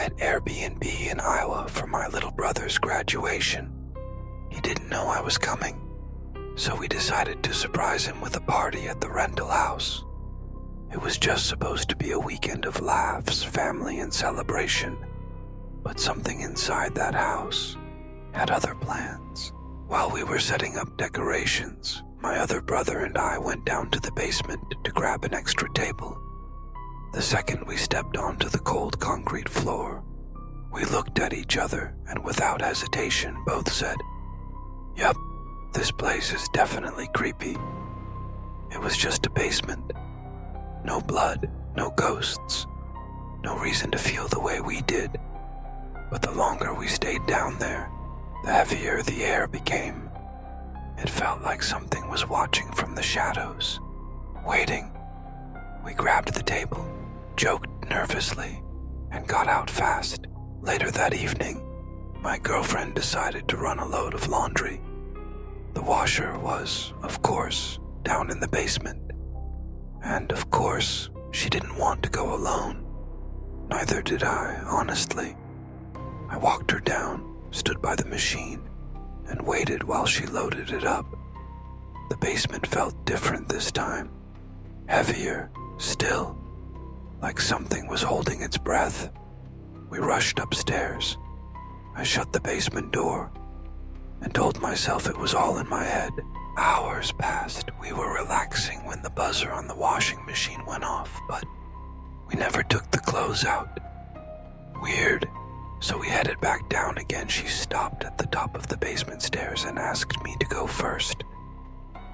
at Airbnb in Iowa for my little brother's graduation. He didn't know I was coming, so we decided to surprise him with a party at the rental house. It was just supposed to be a weekend of laughs, family, and celebration, but something inside that house had other plans. While we were setting up decorations, my other brother and I went down to the basement to grab an extra table. The second we stepped onto the cold concrete floor, we looked at each other and without hesitation both said, "Yup, this place is definitely creepy." It was just a basement. No blood, no ghosts, no reason to feel the way we did. But the longer we stayed down there, the heavier the air became. It felt like something was watching from the shadows, waiting. We grabbed the table, joked nervously, and got out fast. Later that evening, my girlfriend decided to run a load of laundry. The washer was, of course, down in the basement. And of course, she didn't want to go alone. Neither did I, honestly. I walked her down, stood by the machine, and waited while she loaded it up. The basement felt different this time. Heavier, still, like something was holding its breath. We rushed upstairs. I shut the basement door and told myself it was all in my head. Hours passed. We were relaxing when the buzzer on the washing machine went off, but we never took the clothes out. Weird. So we headed back down again. She stopped at the top of the basement stairs and asked me to go first.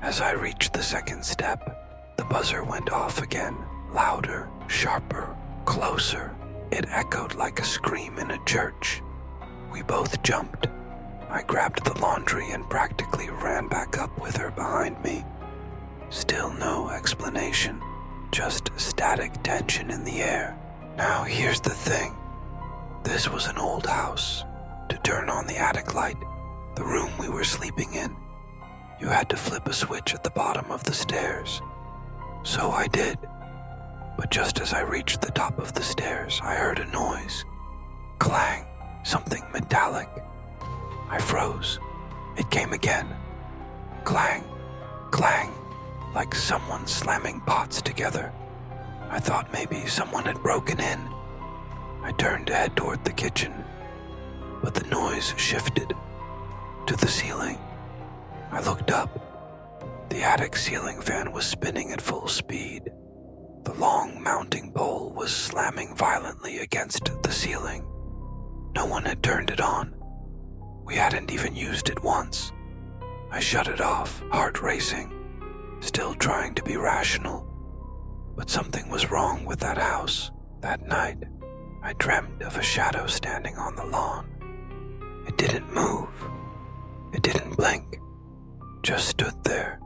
As I reached the second step, the buzzer went off again, louder, sharper, closer. It echoed like a scream in a church. We both jumped. I grabbed the laundry and practically ran back up with her behind me. Still no explanation, just static tension in the air. Now here's the thing. This was an old house. To turn on the attic light, the room we were sleeping in, you had to flip a switch at the bottom of the stairs. So I did. But just as I reached the top of the stairs, I heard a noise. Clang, something metallic. I froze. It came again. Clang, clang, like someone slamming pots together. I thought maybe someone had broken in. I turned to head toward the kitchen, but the noise shifted to the ceiling. I looked up. The attic ceiling fan was spinning at full speed. The long mounting pole was slamming violently against the ceiling. No one had turned it on. We hadn't even used it once. I shut it off, heart racing, still trying to be rational. But something was wrong with that house. That night, I dreamt of a shadow standing on the lawn. It didn't move. It didn't blink. Just stood there,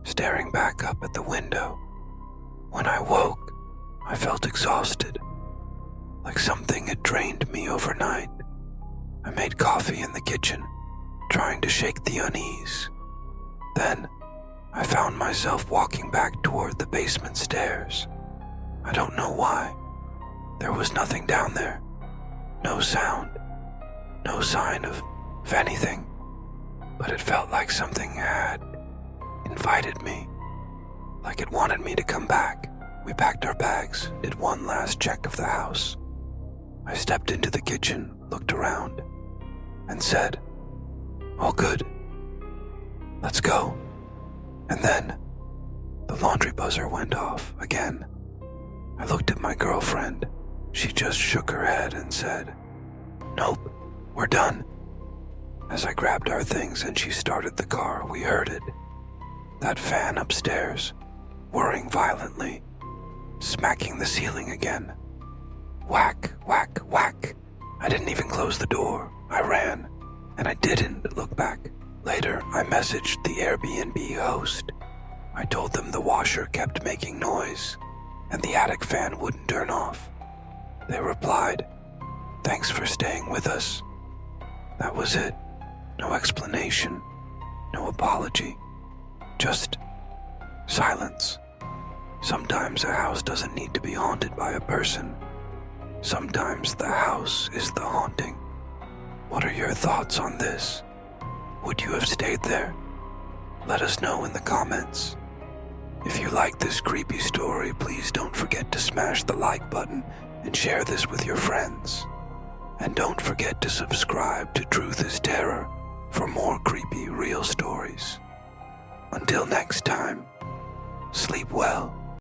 staring back up at the window. When I woke, I felt exhausted, like something had drained me overnight. I made coffee in the kitchen, trying to shake the unease. Then, I found myself walking back toward the basement stairs. I don't know why. There was nothing down there. No sound. No sign of anything. But it felt like something had invited me. Like it wanted me to come back. We packed our bags, did one last check of the house. I stepped into the kitchen, looked around, and said, "All good. Let's go." And then, the laundry buzzer went off again. I looked at my girlfriend. She just shook her head and said, "Nope, we're done." As I grabbed our things and she started the car, we heard it. That fan upstairs, whirring violently, smacking the ceiling again. Whack, whack, whack. I didn't even close the door. I ran, and I didn't look back. Later, I messaged the Airbnb host. I told them the washer kept making noise, and the attic fan wouldn't turn off. They replied, "Thanks for staying with us." That was it. No explanation, no apology, just silence. Sometimes a house doesn't need to be haunted by a person. Sometimes the house is the haunting. What are your thoughts on this? Would you have stayed there? Let us know in the comments. If you like this creepy story, please don't forget to smash the like button and share this with your friends. And don't forget to subscribe to Truth is Terror for more creepy real stories. Until next time, sleep well.